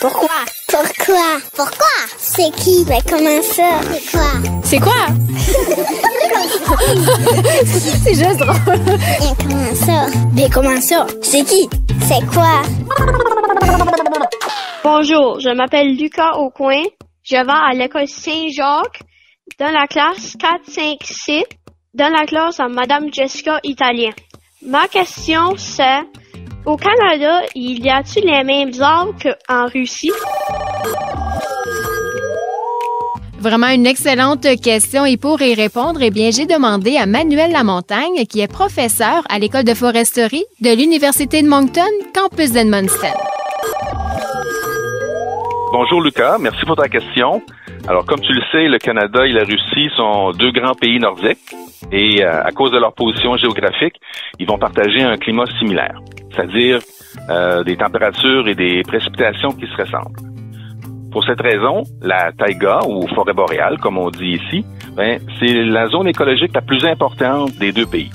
Pourquoi? Pourquoi? Pourquoi? C'est qui? Mais comment ça? C'est quoi? C'est quoi? C'est juste drôle. Mais comment ça? Mais comment ça? C'est qui? C'est quoi? Bonjour, je m'appelle Lucas Aucoin. Je vais à l'école Saint-Jacques dans la classe 4-5-6, dans la classe à Madame Jessica Italien. Ma question c'est, au Canada, y a-t-il les mêmes arbres qu'en Russie? Vraiment une excellente question et pour y répondre, eh bien, j'ai demandé à Manuel Lamontagne, qui est professeur à l'école de foresterie de l'Université de Moncton, campus d'Edmundston. Bonjour Lucas, merci pour ta question. Alors, comme tu le sais, le Canada et la Russie sont deux grands pays nordiques et à cause de leur position géographique, ils vont partager un climat similaire, c'est-à-dire des températures et des précipitations qui se ressemblent. Pour cette raison, la taïga, ou forêt boréale, comme on dit ici, c'est la zone écologique la plus importante des deux pays.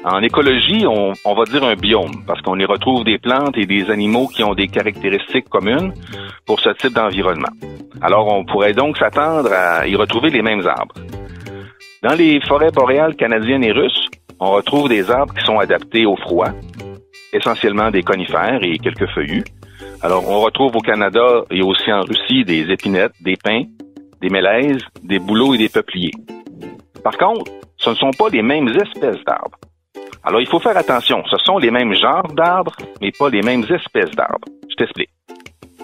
En écologie, on va dire un biome, parce qu'on y retrouve des plantes et des animaux qui ont des caractéristiques communes pour ce type d'environnement. Alors, on pourrait donc s'attendre à y retrouver les mêmes arbres. Dans les forêts boréales canadiennes et russes, on retrouve des arbres qui sont adaptés au froid, essentiellement des conifères et quelques feuillus. Alors, on retrouve au Canada et aussi en Russie des épinettes, des pins, des mélèzes, des bouleaux et des peupliers. Par contre, ce ne sont pas les mêmes espèces d'arbres. Alors, il faut faire attention. Ce sont les mêmes genres d'arbres, mais pas les mêmes espèces d'arbres. Je t'explique.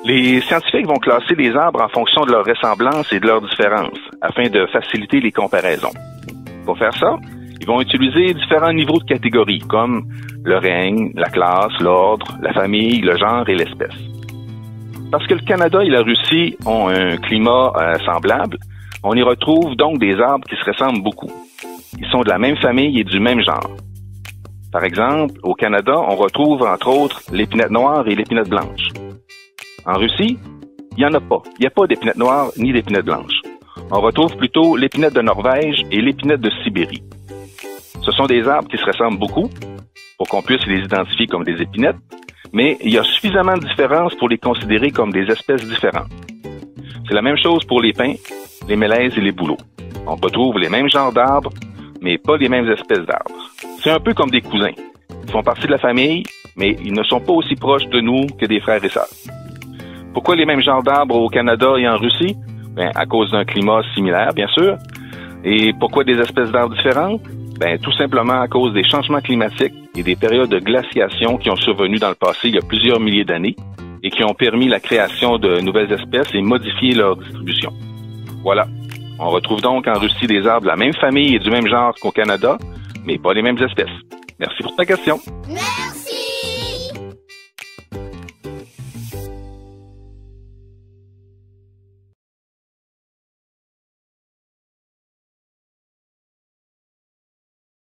Les scientifiques vont classer les arbres en fonction de leur ressemblance et de leur différence, afin de faciliter les comparaisons. Pour faire ça, ils vont utiliser différents niveaux de catégories, comme le règne, la classe, l'ordre, la famille, le genre et l'espèce. Parce que le Canada et la Russie ont un climat semblable, on y retrouve donc des arbres qui se ressemblent beaucoup. Ils sont de la même famille et du même genre. Par exemple, au Canada, on retrouve entre autres l'épinette noire et l'épinette blanche. En Russie, il n'y en a pas. Il n'y a pas d'épinette noire ni d'épinette blanche. On retrouve plutôt l'épinette de Norvège et l'épinette de Sibérie. Ce sont des arbres qui se ressemblent beaucoup pour qu'on puisse les identifier comme des épinettes, mais il y a suffisamment de différences pour les considérer comme des espèces différentes. C'est la même chose pour les pins, les mélèzes et les bouleaux. On retrouve les mêmes genres d'arbres, mais pas les mêmes espèces d'arbres. C'est un peu comme des cousins. Ils font partie de la famille, mais ils ne sont pas aussi proches de nous que des frères et sœurs. Pourquoi les mêmes genres d'arbres au Canada et en Russie? À cause d'un climat similaire, bien sûr. Et pourquoi des espèces d'arbres différentes? Tout simplement à cause des changements climatiques et des périodes de glaciation qui ont survenu dans le passé il y a plusieurs milliers d'années et qui ont permis la création de nouvelles espèces et modifié leur distribution. Voilà. On retrouve donc en Russie des arbres de la même famille et du même genre qu'au Canada, mais pas les mêmes espèces. Merci pour ta question.